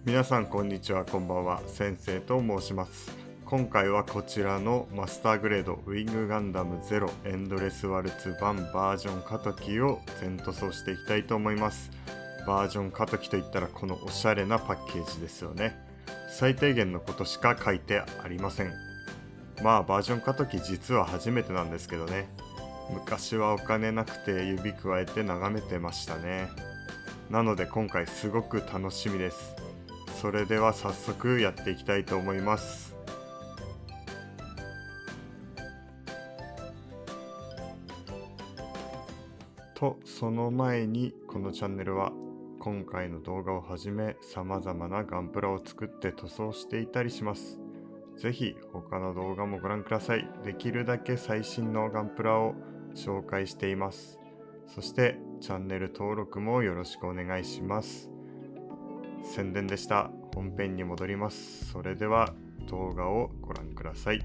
皆さんこんにちは、こんばんは。先生と申します。今回はこちらのマスターグレードウィングガンダムゼロエンドレスワルツ版バージョンカトキを全塗装していきたいと思います。バージョンカトキといったらこのおしゃれなパッケージですよね。最低限のことしか書いてありません。バージョンカトキ実は初めてなんですけどね。昔はお金なくて指くわえて眺めてましたね。なので今回すごく楽しみです。それでは早速やっていきたいと思います。その前にこのチャンネルは今回の動画をはじめ様々なガンプラを作って塗装していたりします。ぜひ他の動画もご覧ください。できるだけ最新のガンプラを紹介しています。そしてチャンネル登録もよろしくお願いします。宣伝でした。本編に戻ります。それでは動画をご覧ください。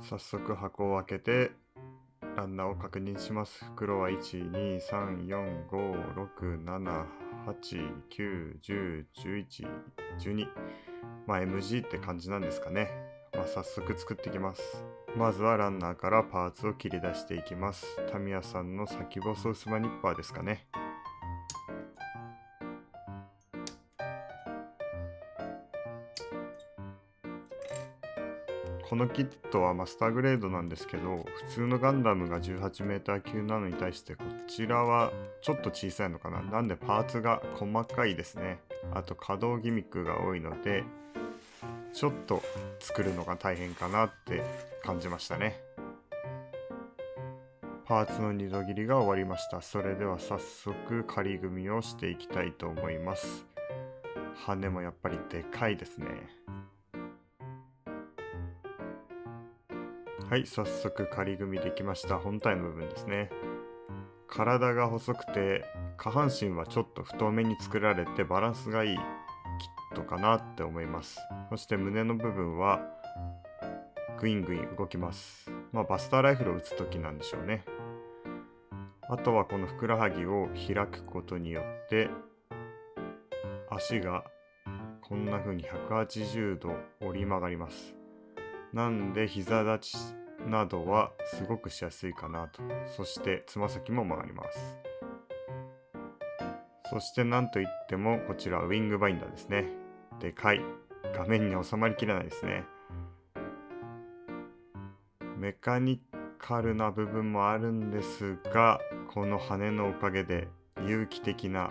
早速箱を開けてランナーを確認します。袋は1、2、3、4、5、6、7、8、9、10、11、12。MG って感じなんですかね。早速作っていきます。まずはランナーからパーツを切り出していきます。タミヤさんの先細薄刃ニッパーですかね。このキットはマスターグレードなんですけど、普通のガンダムが 18m 級なのに対してこちらはちょっと小さいのかな。なんでパーツが細かいですね。あと可動ギミックが多いのでちょっと作るのが大変かなって感じましたね。パーツの二度切りが終わりました。それでは早速仮組みをしていきたいと思います。羽もやっぱりでかいですね。はい、早速仮組みできました。本体の部分ですね。体が細くて下半身はちょっと太めに作られてバランスがいいキットかなって思います。そして胸の部分はグイングイン動きます。バスターライフルを撃つ時なんでしょうね。あとはこのふくらはぎを開くことによって足がこんな風に180度折り曲がります。なんで膝立ちなどはすごくしやすいかなと。そしてつま先も曲がります。そしてなんといってもこちらウィングバインダーですね。でかい。画面に収まりきらないですね。メカニカルな部分もあるんですが、この羽のおかげで有機的な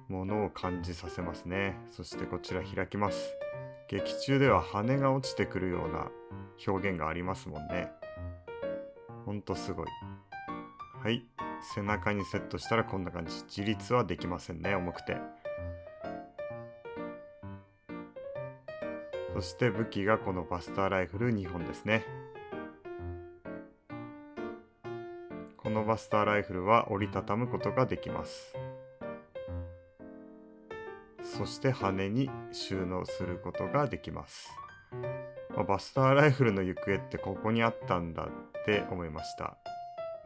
ものを感じさせますね。そしてこちら開きます。劇中では羽が落ちてくるような表現がありますもんね。ほんとすごい。はい、背中にセットしたらこんな感じ。自立はできませんね、重くて。そして武器がこのバスターライフル2本ですね。このバスターライフルは折りたたむことができます。そして羽に収納することができます。バスターライフルの行方ってここにあったんだって思いました。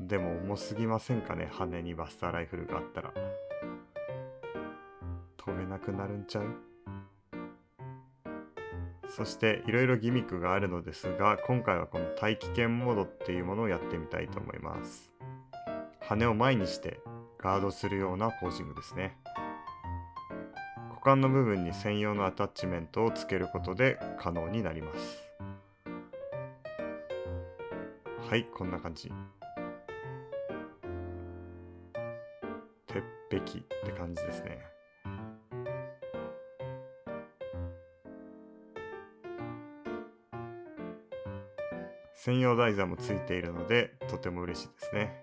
でも重すぎませんかね、羽にバスターライフルがあったら。飛べなくなるんちゃう？そしていろいろギミックがあるのですが、今回はこの大気圏モードっていうものをやってみたいと思います。羽を前にしてガードするようなポージングですね。股間の部分に専用のアタッチメントをつけることで可能になります。はい、こんな感じ。鉄壁って感じですね。専用台座もついているのでとても嬉しいですね。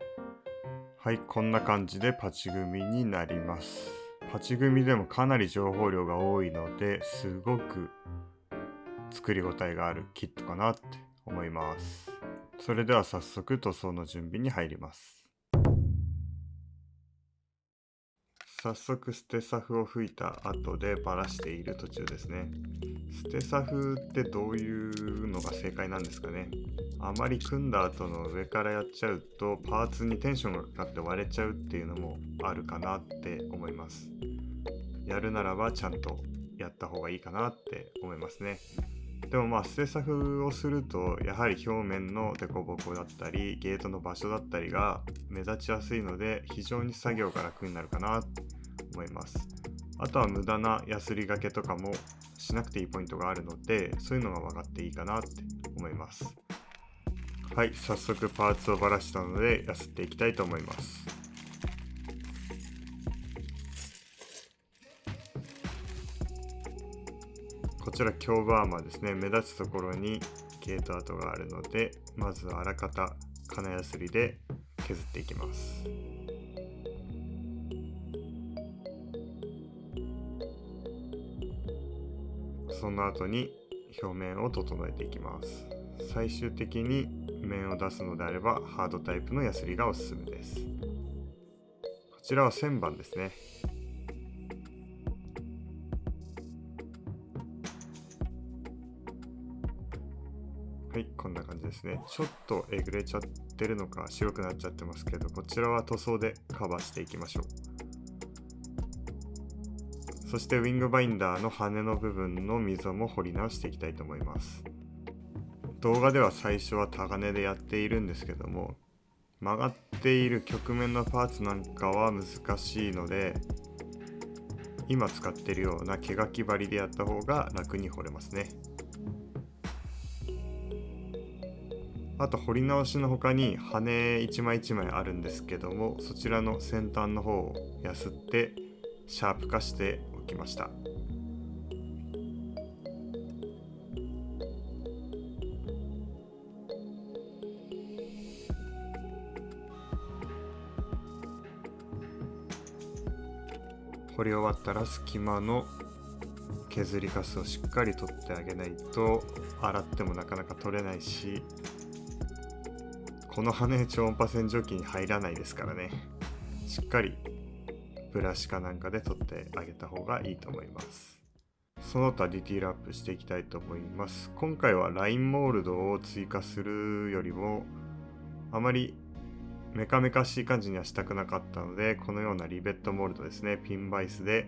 はい、こんな感じでパチ組みになります。パチ組みでもかなり情報量が多いのですごく作り応えがあるキットかなって思います。それでは早速塗装の準備に入ります。早速ステサフを吹いた後でバラしている途中ですね。ステサフってどういうのが正解なんですかね。あまり組んだ後の上からやっちゃうとパーツにテンションがかかって割れちゃうっていうのもあるかなって思います。やるならばちゃんとやった方がいいかなって思いますね。でもステサフをするとやはり表面の凸凹だったりゲートの場所だったりが目立ちやすいので非常に作業が楽になるかなと思います。あとは無駄なヤスリがけとかもしなくていいポイントがあるので、そういうのが分かっていいかなって思います。はい、早速パーツをばらしたのでやすっていきたいと思います。こちら胸部アーマーですね。目立つところにゲート跡があるので、まずあらかた金やすりで削っていきます。その後に表面を整えていきます。最終的に面を出すのであればハードタイプのヤスリがおすすめです。こちらは1000番ですね。はい、こんな感じですね。ちょっとえぐれちゃってるのか白くなっちゃってますけど、こちらは塗装でカバーしていきましょう。そしてウィングバインダーの羽の部分の溝も掘り直していきたいと思います。動画では最初はタガネでやっているんですけども、曲がっている曲面のパーツなんかは難しいので、今使っているような毛書き針でやった方が楽に彫れますね。あと彫り直しの他に羽一枚一枚あるんですけども、そちらの先端の方をやすってシャープ化しておきました。彫り終わったら隙間の削りカスをしっかり取ってあげないと洗ってもなかなか取れないし、この羽超音波洗浄機に入らないですからね。しっかりブラシかなんかで取ってあげた方がいいと思います。その他ディティールアップしていきたいと思います。今回はラインモールドを追加するよりもあまりメカメカしい感じにはしたくなかったので、このようなリベットモールドですね、ピンバイスで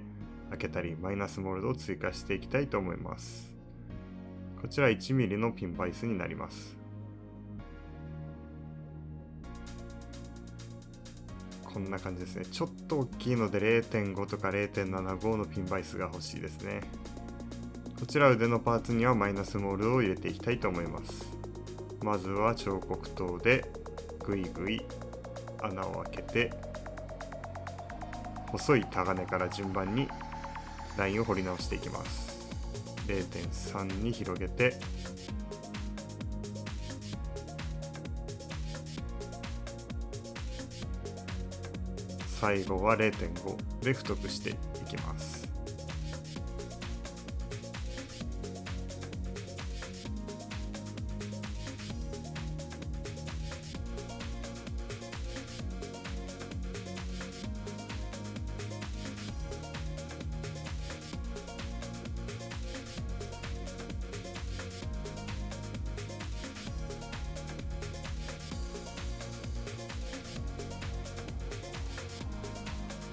開けたりマイナスモールドを追加していきたいと思います。こちら 1mm のピンバイスになります。こんな感じですね。ちょっと大きいので 0.5 とか 0.75 のピンバイスが欲しいですね。こちら腕のパーツにはマイナスモールドを入れていきたいと思います。まずは彫刻刀でぐいぐい穴を開けて、細いタガネから順番にラインを彫り直していきます。 0.3 に広げて、最後は 0.5 で太くしていきます。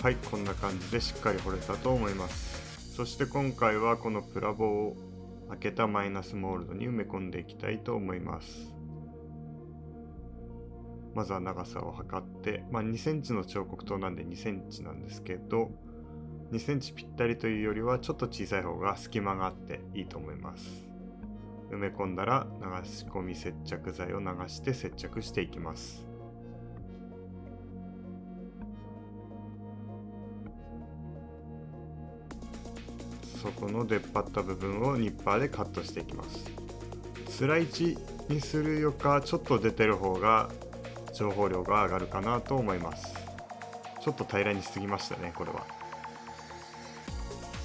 はい、こんな感じでしっかり彫れたと思います。そして今回はこのプラボを開けたマイナスモールドに埋め込んでいきたいと思います。まずは長さを測って、2センチの彫刻刀なんで2センチなんですけど、2センチぴったりというよりはちょっと小さい方が隙間があっていいと思います。埋め込んだら流し込み接着剤を流して接着していきます。そこの出っ張った部分をニッパーでカットしていきます。スライチにするよかちょっと出てる方が情報量が上がるかなと思います。ちょっと平らにしすぎましたね、これは。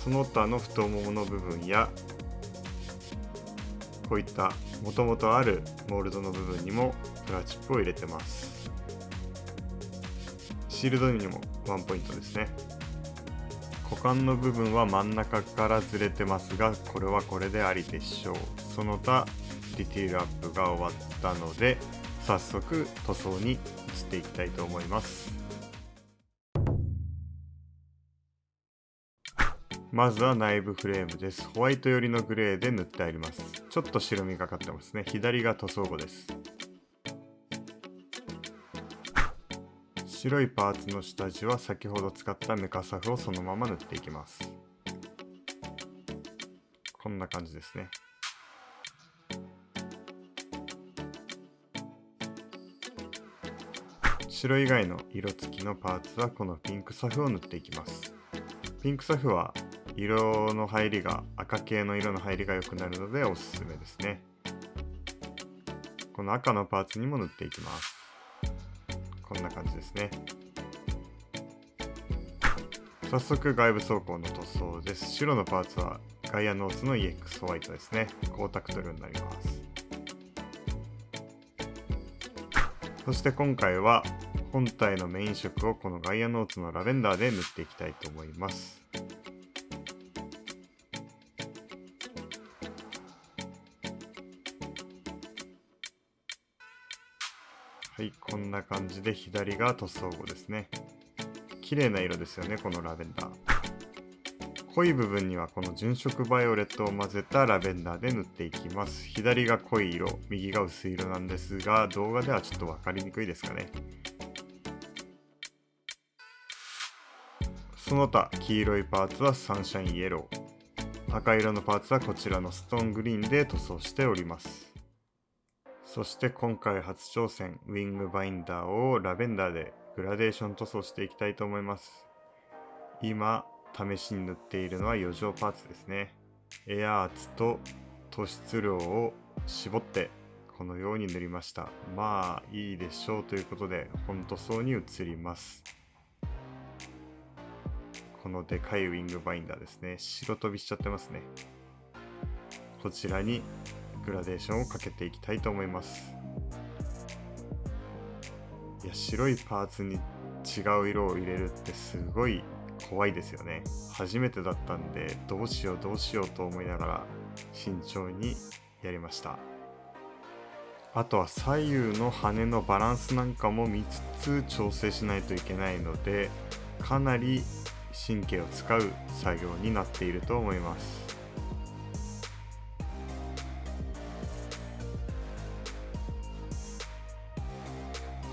その他の太ももの部分やこういったもともとあるモールドの部分にもプラチップを入れてます。シールドにもワンポイントですね。股間の部分は真ん中からずれてますが、これはこれでありでしょう。その他ディティールアップが終わったので、早速塗装に移っていきたいと思います。まずは内部フレームです。ホワイト寄りのグレーで塗ってあります。ちょっと白みがかってますね。左が塗装後です。白いパーツの下地は先ほど使ったメカサフをそのまま塗っていきます。こんな感じですね。白以外の色付きのパーツはこのピンクサフを塗っていきます。ピンクサフは色の入りが赤系の色の入りが良くなるのでおすすめですね。この赤のパーツにも塗っていきます。こんな感じですね。早速外部装甲の塗装です。白のパーツはガイアノーツの EX ホワイトですね。光沢塗料になります。そして今回は本体のメイン色をこのガイアノーツのラベンダーで塗っていきたいと思います。はい、こんな感じで左が塗装後ですね。綺麗な色ですよね、このラベンダー。濃い部分にはこの純色バイオレットを混ぜたラベンダーで塗っていきます。左が濃い色、右が薄い色なんですが、動画ではちょっと分かりにくいですかね。その他、黄色いパーツはサンシャインイエロー。赤色のパーツはこちらのストーングリーンで塗装しております。そして今回初挑戦、ウィングバインダーをラベンダーでグラデーション塗装していきたいと思います。今、試しに塗っているのは余剰パーツですね。エアーツと塗出量を絞ってこのように塗りました。まあいいでしょうということで本塗装に移ります。このでかいウィングバインダーですね。白飛びしちゃってますね。こちらにグラデーションをかけていきたいと思います。いや、白いパーツに違う色を入れるってすごい怖いですよね。初めてだったんでどうしようと思いながら慎重にやりました。あとは左右の羽のバランスなんかも見つつ調整しないといけないので、かなり神経を使う作業になっていると思います。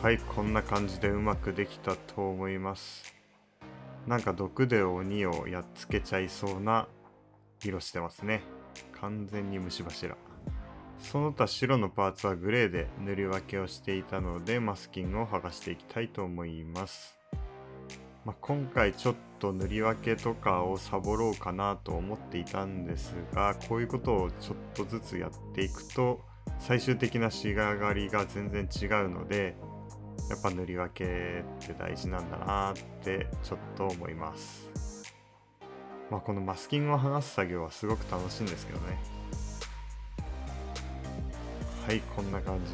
はい、こんな感じでうまくできたと思います。なんか毒で鬼をやっつけちゃいそうな色してますね。完全に虫柱。その他白のパーツはグレーで塗り分けをしていたのでマスキングを剥がしていきたいと思います。今回ちょっと塗り分けとかをサボろうかなと思っていたんですが、こういうことをちょっとずつやっていくと最終的な仕上がりが全然違うので、やっぱ塗り分けって大事なんだなってちょっと思います。このマスキングを剥がす作業はすごく楽しいんですけどね。はい、こんな感じ。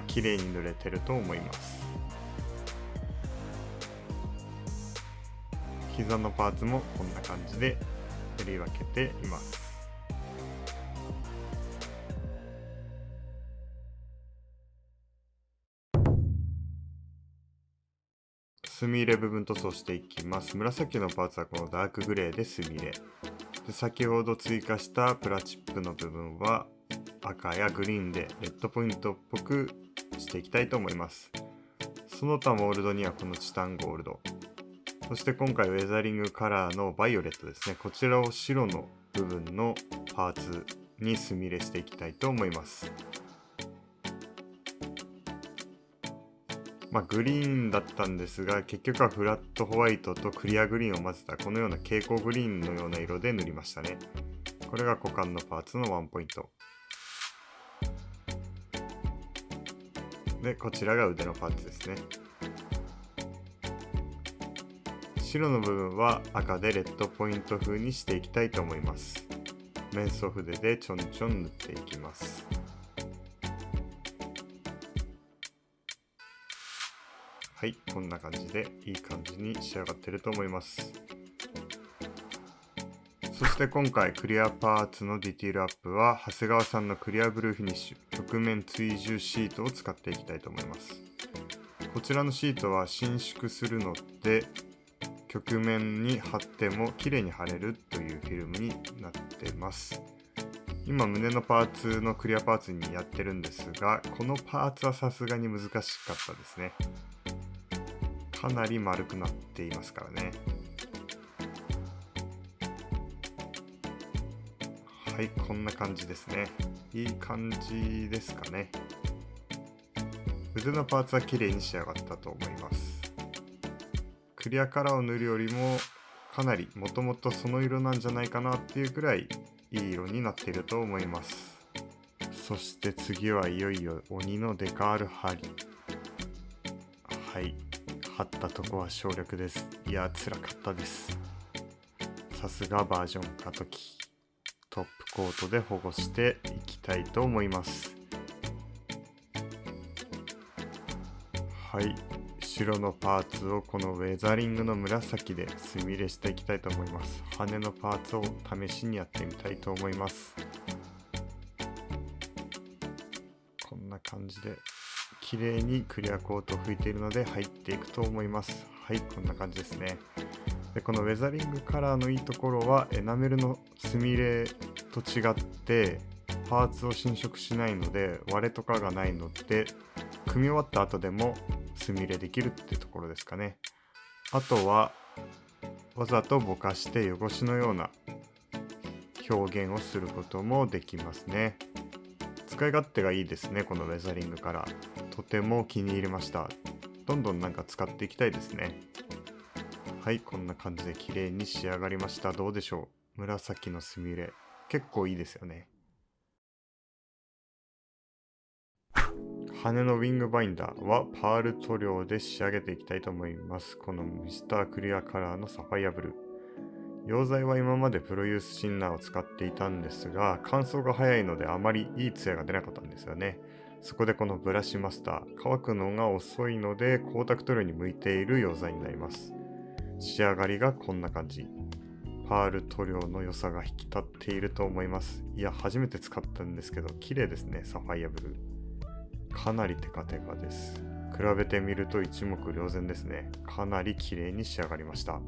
綺麗に塗れてると思います。膝のパーツもこんな感じで塗り分けています。墨入れ部分塗装していきます。紫のパーツはこのダークグレーで墨入れ。で、先ほど追加したプラチップの部分は赤やグリーンでレッドポイントっぽくしていきたいと思います。その他モールドにはこのチタンゴールド。そして今回ウェザリングカラーのバイオレットですね。こちらを白の部分のパーツに墨入れしていきたいと思います。グリーンだったんですが、結局はフラットホワイトとクリアグリーンを混ぜたこのような蛍光グリーンのような色で塗りましたね。これが股間のパーツのワンポイント。で、こちらが腕のパーツですね。白の部分は赤でレッドポイント風にしていきたいと思います。面相筆でちょんちょん塗っていきます。はい、こんな感じでいい感じに仕上がってると思います。そして今回クリアパーツのディティールアップは長谷川さんのクリアブルーフィニッシュ曲面追従シートを使っていきたいと思います。こちらのシートは伸縮するので曲面に貼っても綺麗に貼れるというフィルムになってます。今胸のパーツのクリアパーツにやってるんですが、このパーツはさすがに難しかったですね。かなり丸くなっていますからね。はい、こんな感じですね。いい感じですかね。腕のパーツは綺麗に仕上がったと思います。クリアカラーを塗るよりもかなりもともとその色なんじゃないかなっていうくらいいい色になっていると思います。そして次はいよいよ鬼のデカール貼り。はい、貼ったとこは省略です。いや、辛かったです。さすがバージョン過渡期。トップコートで保護していきたいと思います。はい、白のパーツをこのウェザリングの紫で墨入れしていきたいと思います。羽のパーツを試しにやってみたいと思います。こんな感じで綺麗にクリアコートを拭いているので入っていくと思います。はい、こんな感じですね。でこのウェザリングカラーのいいところはエナメルの墨入れと違ってパーツを侵食しないので割れとかがないので組み終わった後でも墨入れできるってところですかね。あとはわざとぼかして汚しのような表現をすることもできますね。使い勝手がいいですね、このウェザリングカラー。とても気に入りました。どんどんなんか使っていきたいですね。はい、こんな感じで綺麗に仕上がりました。どうでしょう。紫の墨入れ結構いいですよね。羽のウィングバインダーはパール塗料で仕上げていきたいと思います。このミスタークリアカラーのサファイアブルー。溶剤は今までプロユースシンナーを使っていたんですが、乾燥が早いのであまりいいツヤが出なかったんですよね。そこでこのブラシマスター、乾くのが遅いので光沢塗料に向いている溶剤になります。仕上がりがこんな感じ。パール塗料の良さが引き立っていると思います。いや、初めて使ったんですけど、綺麗ですね、サファイアブルー。かなりテカテカです。比べてみると一目瞭然ですね。かなり綺麗に仕上がりました。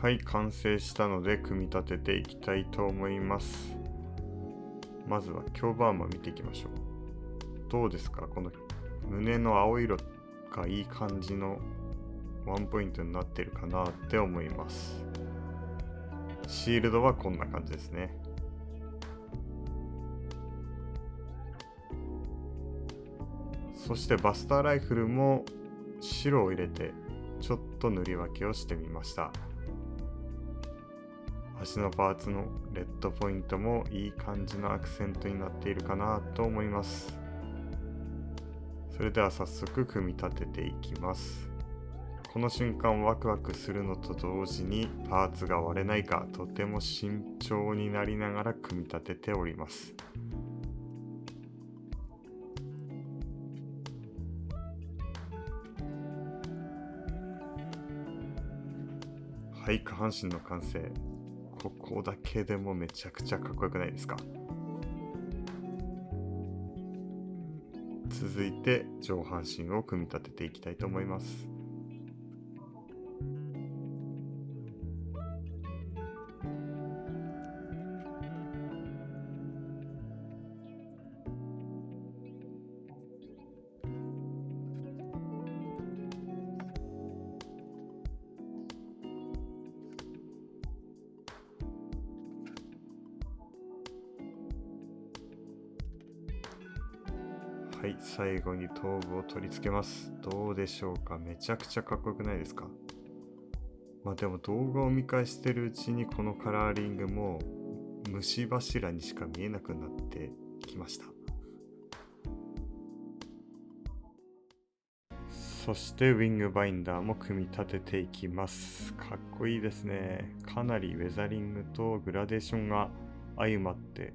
はい、完成したので組み立てていきたいと思います。まずは強バーマ見ていきましょう。どうですか、この胸の青色がいい感じのワンポイントになってるかなって思います。シールドはこんな感じですね。そしてバスターライフルも白を入れてちょっと塗り分けをしてみました。足のパーツのレッドポイントもいい感じのアクセントになっているかなと思います。それでは早速組み立てていきます。この瞬間ワクワクするのと同時にパーツが割れないかとても慎重になりながら組み立てております。はい、下半身の完成。ここだけでもめちゃくちゃかっこよくないですか。続いて上半身を組み立てていきたいと思います。はい、最後に頭部を取り付けます。どうでしょうか。めちゃくちゃかっこよくないですか。でも動画を見返してるうちにこのカラーリングも虫柱にしか見えなくなってきました。そしてウィングバインダーも組み立てていきます。かっこいいですね。かなりウェザリングとグラデーションが相まって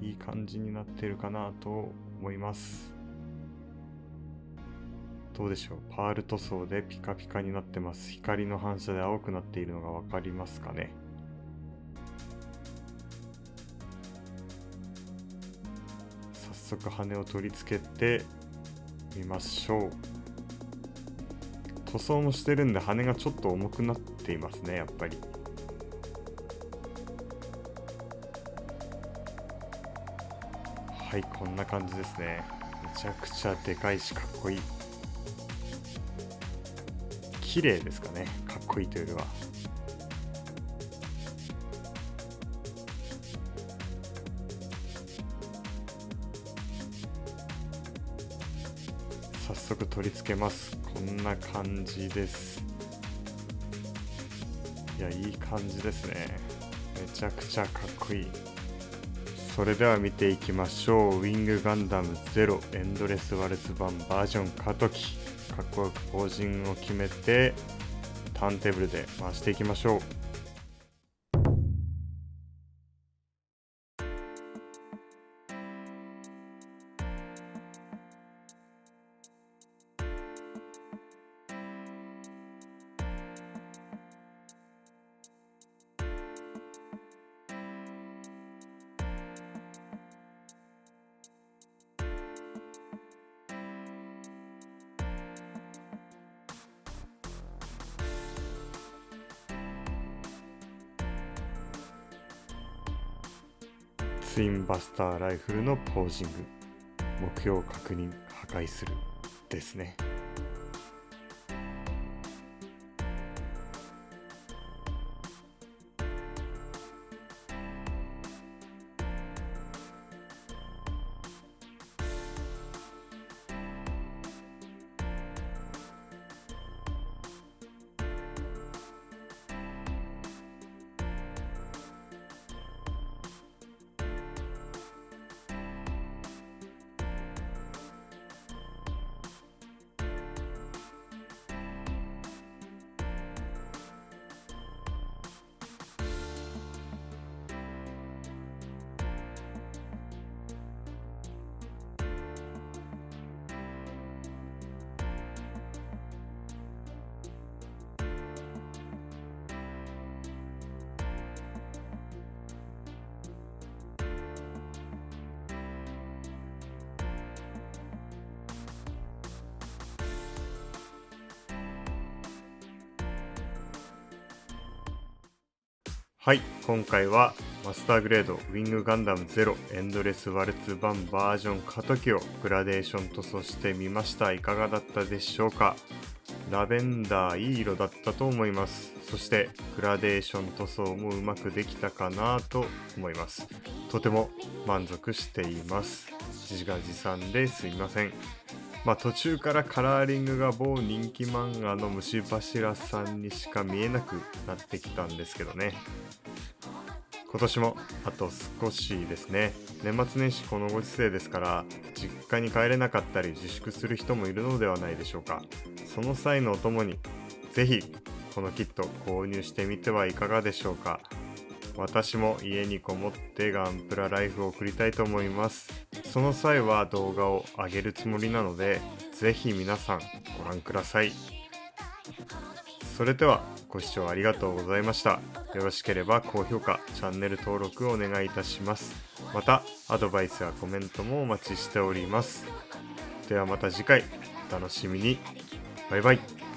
いい感じになってるかなと思います。どうでしょう。パール塗装でピカピカになってます。光の反射で青くなっているのがわかりますかね。速羽を取り付けてみましょう。塗装もしてるんで羽がちょっと重くなっていますね、やっぱり。はい、こんな感じですね。めちゃくちゃでかいしかっこいい。綺麗ですかね、かっこいいというよりは。早速取り付けます。こんな感じです。いや、いい感じですね。めちゃくちゃかっこいい。それでは見ていきましょう。ウィングガンダム0エンドレスワルツ版バージョン過渡期。かっこよくポージングを決めてターンテーブルで回していきましょう。ツインバスターライフルのポージング、目標確認、破壊するですね。はい、今回はマスターグレードウィングガンダム0エンドレスワルツ版バージョン過渡期をグラデーション塗装してみました。いかがだったでしょうか。ラベンダーいい色だったと思います。そしてグラデーション塗装もうまくできたかなと思います。とても満足しています。自画自賛ですいません。途中からカラーリングが某人気漫画の虫柱さんにしか見えなくなってきたんですけどね。今年もあと少しですね。年末年始このご時世ですから実家に帰れなかったり自粛する人もいるのではないでしょうか。その際のお供にぜひこのキット購入してみてはいかがでしょうか。私も家にこもってガンプラライフを送りたいと思います。その際は動画を上げるつもりなのでぜひ皆さんご覧ください。それではご視聴ありがとうございました。よろしければ高評価、チャンネル登録をお願いいたします。またアドバイスやコメントもお待ちしております。ではまた次回お楽しみに。バイバイ。